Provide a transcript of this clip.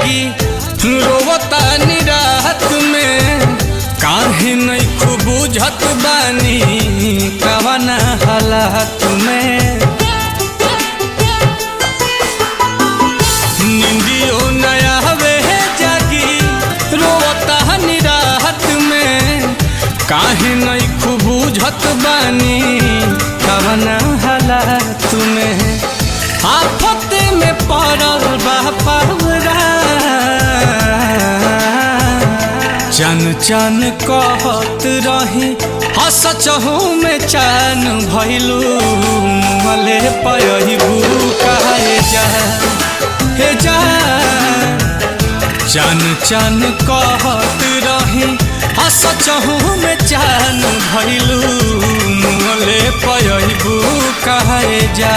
जागी रोवता निरात में काहे नहीं खूब बुझत बानी कवना हालात में। निंदियो नया वे जागी रोवता निरात में काहे नहीं खूब बुझत बानी कवना हालात में। आफत में पड़ल बा पावरा चन चन कहत रही हसचहू में चैन भइलू मले पयबू कहे जा हे जा। चन चन कहत रही हसचहू में चैन भइलू मले पयबू कहे जा।